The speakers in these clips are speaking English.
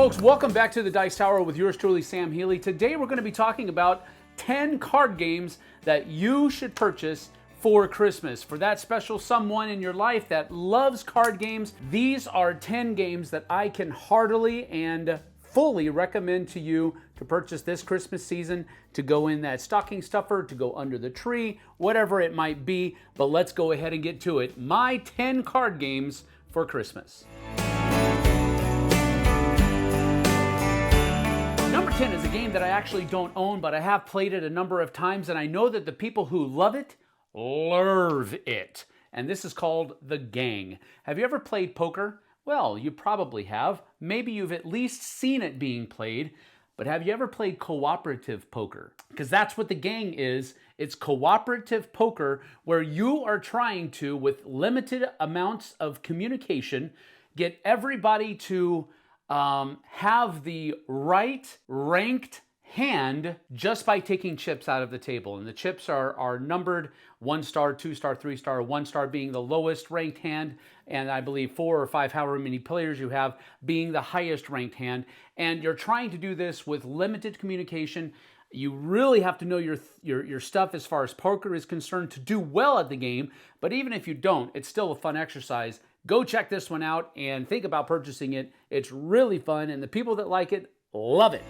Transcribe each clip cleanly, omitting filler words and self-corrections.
folks, welcome back to the Dice Tower with yours truly, Sam Healey. Today we're going to be talking about 10 card games that you should purchase for Christmas. For that special someone in your life that loves card games, these are 10 games that I can heartily and fully recommend to you to purchase this Christmas season, to go in that stocking stuffer, to go under the tree, whatever it might be. But let's go ahead and get to it. My 10 card games for Christmas. Number 10 is a game that I actually don't own, but I have played it a number of times, and I know that the people who love it it. And this is called The Gang. Have you ever played poker? Well, you probably have. Maybe you've at least seen it being played. But have you ever played cooperative poker? Because that's what The Gang is. It's cooperative poker where you are trying to, with limited amounts of communication, get everybody to have the right ranked hand just by taking chips out of the table. And the chips are numbered 1 star, 2 star, 3 star, 1 star being the lowest ranked hand, and I believe 4 or 5, however many players you have, being the highest ranked hand. And you're trying to do this with limited communication. You really have to know your stuff as far as poker is concerned to do well at the game. But even if you don't, it's still a fun exercise. Go check this one out and think about purchasing it. It's really fun, and the people that like it love it.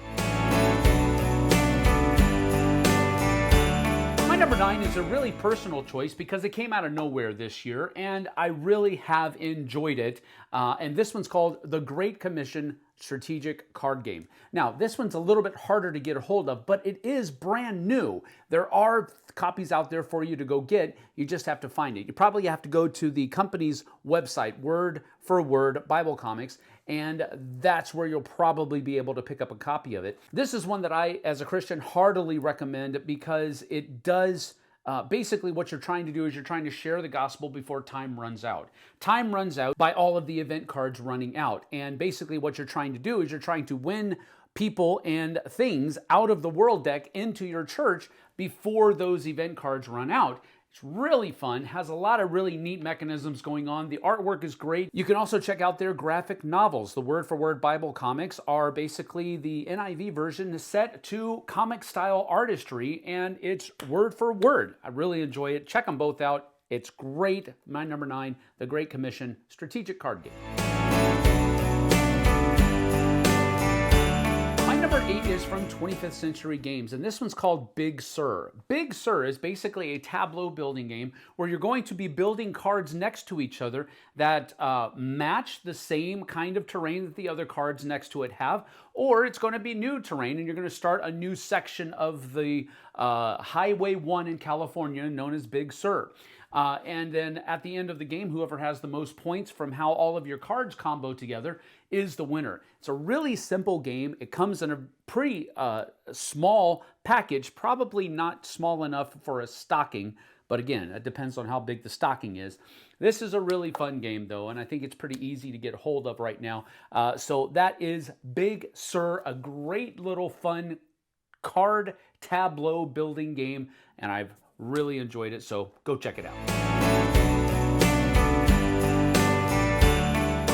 My number 9 is a really personal choice because it came out of nowhere this year, and I really have enjoyed it. And this one's called The Great Commission Strategic Card Game. Now, this one's a little bit harder to get a hold of, but it is brand new. There are copies out there for you to go get. You just have to find it. You probably have to go to the company's website, Word for Word Bible Comics, and that's where you'll probably be able to pick up a copy of it. This is one that I, as a Christian, heartily recommend because it does basically what you're trying to do is you're trying to share the gospel before time runs out. Time runs out by all of the event cards running out. And basically what you're trying to do is you're trying to win people and things out of the world deck into your church before those event cards run out. It's really fun, has a lot of really neat mechanisms going on. The artwork is great. You can also check out their graphic novels. The Word for Word Bible comics are basically the NIV version set to comic style artistry, and it's word for word. I really enjoy it. Check them both out. It's great. My number 9, The Great Commission Strategic Card Game. Number 8 is from 25th Century Games, and this one's called Big Sur. Big Sur is basically a tableau building game where you're going to be building cards next to each other that match the same kind of terrain that the other cards next to it have, or it's going to be new terrain and you're going to start a new section of the Highway 1 in California known as Big Sur. And then at the end of the game, whoever has the most points from how all of your cards combo together is the winner. It's a really simple game. It comes in a pretty small package, probably not small enough for a stocking, but again, it depends on how big the stocking is. This is a really fun game, though, and I think it's pretty easy to get hold of right now. So that is Big Sur, a great little fun card tableau building game, and I've really enjoyed it, so go check it out.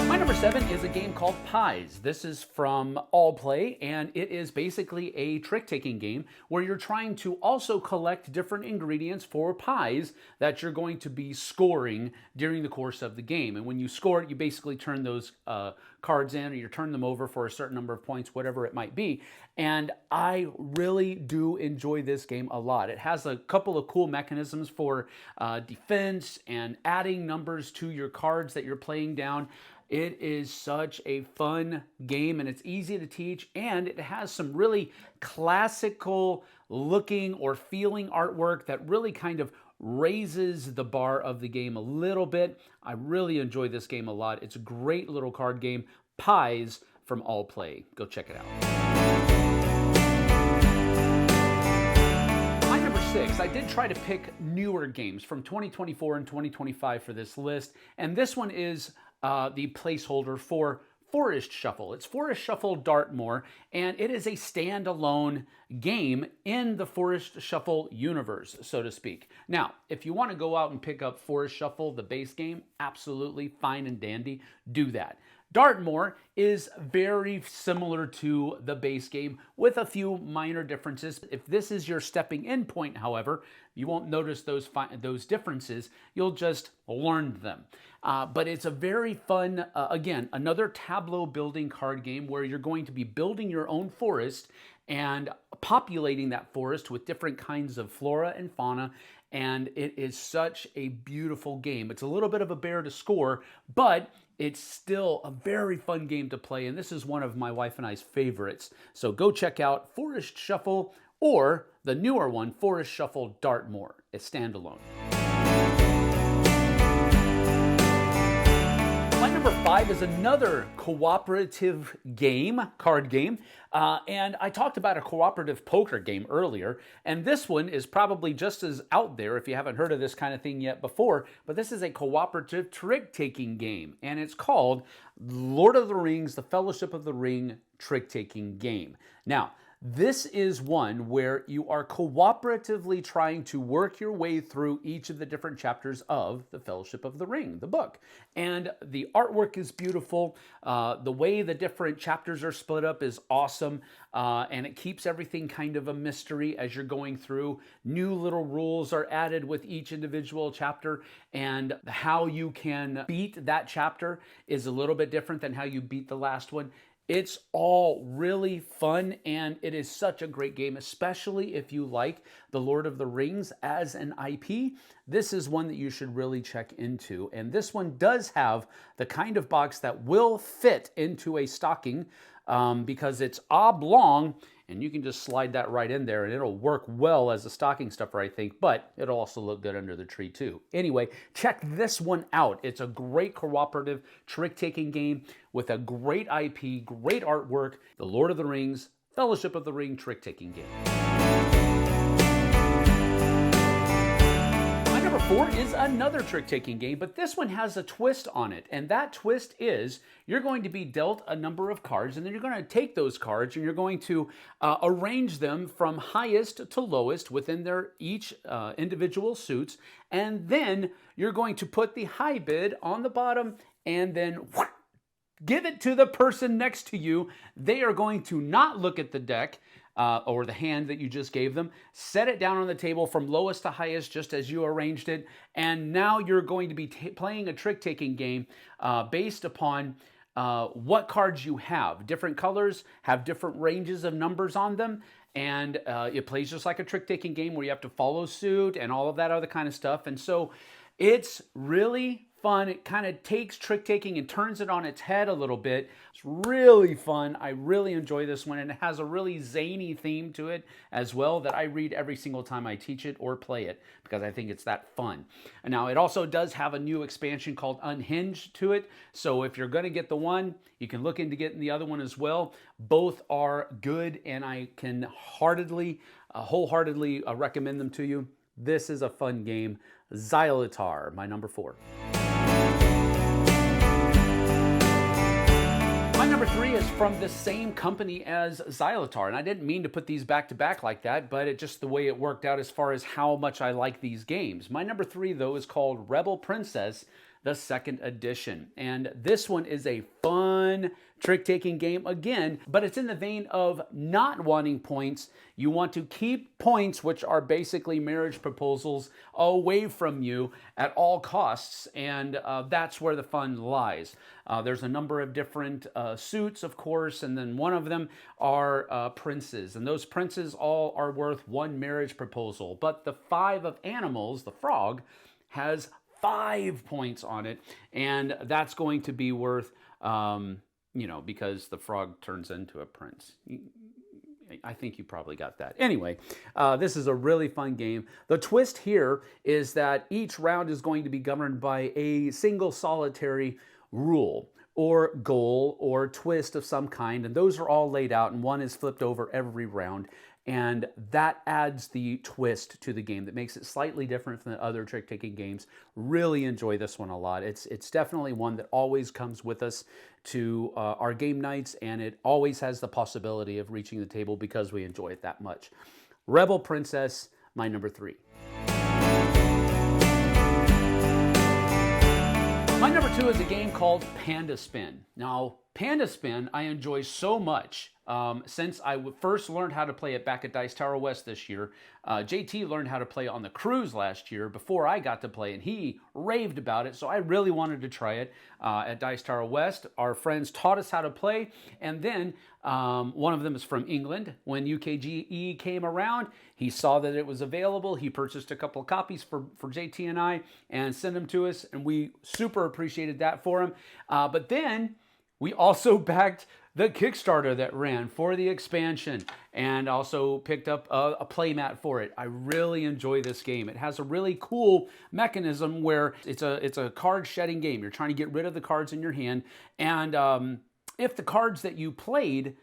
My number 7 is a game called Pies. This is from All Play, and it is basically a trick-taking game where you're trying to also collect different ingredients for pies that you're going to be scoring during the course of the game. And when you score it, you basically turn those cards in, or you turn them over for a certain number of points, whatever it might be. And I really do enjoy this game a lot. It has a couple of cool mechanisms for defense and adding numbers to your cards that you're playing down. It is such a fun game, and it's easy to teach, and it has some really classical looking or feeling artwork that really kind of raises the bar of the game a little bit. I really enjoy this game a lot. It's a great little card game. Pies from All Play. Go check it out. My number 6, I did try to pick newer games from 2024 and 2025 for this list, and this one is the placeholder for Forest Shuffle. It's Forest Shuffle Dartmoor, and it is a standalone game in the Forest Shuffle universe, so to speak. Now, if you want to go out and pick up Forest Shuffle, the base game, absolutely fine and dandy, do that. Dartmoor is very similar to the base game with a few minor differences. If this is your stepping in point, however, you won't notice those differences. You'll just learn them. But it's a very fun, again, another tableau building card game where you're going to be building your own forest and populating that forest with different kinds of flora and fauna. And it is such a beautiful game. It's a little bit of a bear to score, but it's still a very fun game to play. And this is one of my wife and I's favorites. So go check out Forest Shuffle or the newer one, Forest Shuffle Dartmoor. It's standalone. My number 5 is another cooperative game, card game. And I talked about a cooperative poker game earlier. And this one is probably just as out there if you haven't heard of this kind of thing yet before. But this is a cooperative trick-taking game. And it's called Lord of the Rings, The Fellowship of the Ring trick-taking game. Now, this is one where you are cooperatively trying to work your way through each of the different chapters of The Fellowship of the Ring, the book. And the artwork is beautiful. The way the different chapters are split up is awesome. And it keeps everything kind of a mystery as you're going through. New little rules are added with each individual chapter. And how you can beat that chapter is a little bit different than how you beat the last one. It's all really fun, and it is such a great game, especially if you like The Lord of the Rings as an IP. This is one that you should really check into. And this one does have the kind of box that will fit into a stocking because it's oblong, and you can just slide that right in there, and it'll work well as a stocking stuffer, I think, but it'll also look good under the tree, too. Anyway, check this one out. It's a great cooperative trick-taking game with a great IP, great artwork, The Lord of the Rings, Fellowship of the Ring trick-taking game. Number 4 is another trick-taking game, but this one has a twist on it, and that twist is you're going to be dealt a number of cards, and then you're going to take those cards and you're going to arrange them from highest to lowest within their each individual suits, and then you're going to put the high bid on the bottom and then give it to the person next to you. They are going to not look at the deck or the hand that you just gave them, set it down on the table from lowest to highest just as you arranged it, and now you're going to be playing a trick-taking game based upon what cards you have. Different colors have different ranges of numbers on them, and it plays just like a trick-taking game where you have to follow suit and all of that other kind of stuff. And so it's really fun. It kind of takes trick-taking and turns it on its head a little bit. It's really fun. I really enjoy this one, and it has a really zany theme to it as well that I read every single time I teach it or play it because I think it's that fun. And now it also does have a new expansion called Unhinged to it, so if you're going to get the one, you can look into getting the other one as well. Both are good, and I can wholeheartedly recommend them to you. This is a fun game. Xylotar, my number 4. My number 3 is from the same company as Xylotar, and I didn't mean to put these back to back like that, but it's just the way it worked out as far as how much I like these games. My number 3, though, is called Rebel Princess, the 2nd edition, and this one is a fun trick-taking game again, but it's in the vein of not wanting points. You want to keep points, which are basically marriage proposals, away from you at all costs, and that's where the fun lies. There's a number of different suits, of course, and then one of them are princes, and those princes all are worth 1 marriage proposal, but the 5 of animals, the frog, has 5 points on it, and that's going to be worth because the frog turns into a prince. I think you probably got that. Anyway, this is a really fun game. The twist here is that each round is going to be governed by a single solitary rule or goal or twist of some kind, and those are all laid out, and one is flipped over every round. And that adds the twist to the game that makes it slightly different from the other trick-taking games. Really enjoy this one a lot. It's definitely one that always comes with us to our game nights, and it always has the possibility of reaching the table because we enjoy it that much. Rebel Princess, my number 3. My number 2 2 is a game called Panda Spin. Now, Panda Spin I enjoy so much. Since I first learned how to play it back at Dice Tower West this year. JT learned how to play on the cruise last year before I got to play, and he raved about it, so I really wanted to try it at Dice Tower West. Our friends taught us how to play, and then one of them is from England. When UKGE came around, he saw that it was available. He purchased a couple of copies for JT and I and sent them to us, and we super appreciated that for him. But then we also backed the Kickstarter that ran for the expansion and also picked up a playmat for it. I really enjoy this game. It has a really cool mechanism where it's a card shedding game. You're trying to get rid of the cards in your hand, and if the cards that you played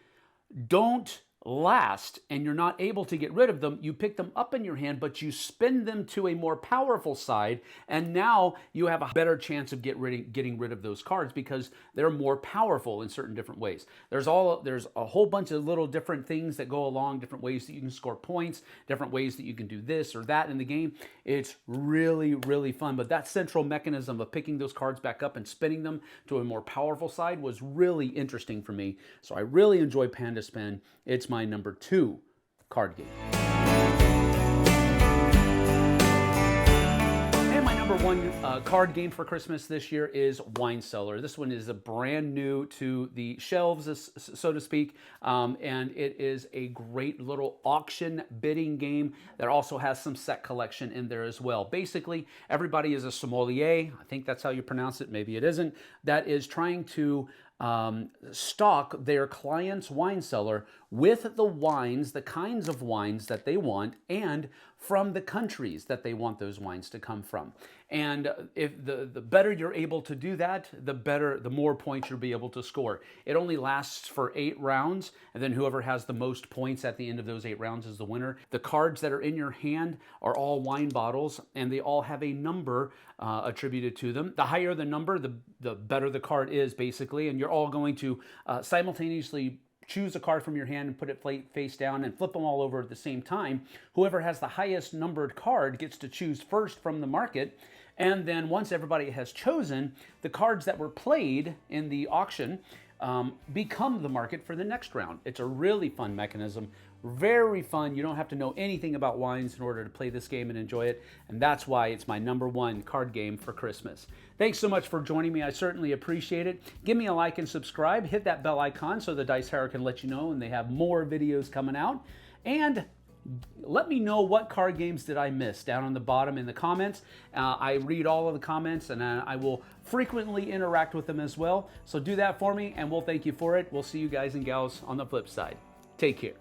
don't last and you're not able to get rid of them, you pick them up in your hand, but you spin them to a more powerful side, and now you have a better chance of getting rid of those cards because they're more powerful in certain different ways. There's a whole bunch of little different things that go along, different ways that you can score points, different ways that you can do this or that in the game. It's really, really fun, but that central mechanism of picking those cards back up and spinning them to a more powerful side was really interesting for me. So I really enjoy Panda Spin. It's my number 2 card game. And my number 1 card game for Christmas this year is Wine Cellar. This one is a brand new to the shelves, so to speak, and it is a great little auction bidding game that also has some set collection in there as well. Basically, everybody is a sommelier, I think that's how you pronounce it, maybe it isn't, that is trying to stock their client's wine cellar with the wines, the kinds of wines that they want, and from the countries that they want those wines to come from. And if the better you're able to do that, the more points you'll be able to score. It only lasts for 8 rounds, and then whoever has the most points at the end of those 8 rounds is the winner. The cards that are in your hand are all wine bottles, and they all have a number attributed to them. The higher the number, the better the card is, basically, and you're all going to simultaneously choose a card from your hand and put it face down and flip them all over at the same time. Whoever has the highest numbered card gets to choose first from the market, and then once everybody has chosen, the cards that were played in the auction become the market for the next round. It's a really fun mechanism, very fun. You don't have to know anything about wines in order to play this game and enjoy it, and that's why it's my number 1 card game for Christmas. Thanks so much for joining me. I certainly appreciate it. Give me a like and subscribe. Hit that bell icon so the Dice Tower can let you know when they have more videos coming out. And let me know what card games did I miss down on the bottom in the comments. I read all of the comments, and I will frequently interact with them as well. So do that for me, and we'll thank you for it. We'll see you guys and gals on the flip side. Take care.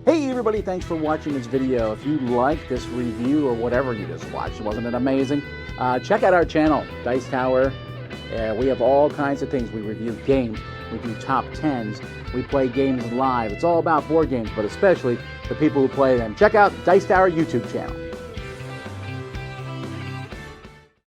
Hey everybody, thanks for watching this video. If you like this review or whatever you just watched, wasn't it amazing? Check out our channel, Dice Tower. We have all kinds of things. We review games, we do top 10s, we play games live. It's all about board games, but especially the people who play them. Check out Dice Tower YouTube channel.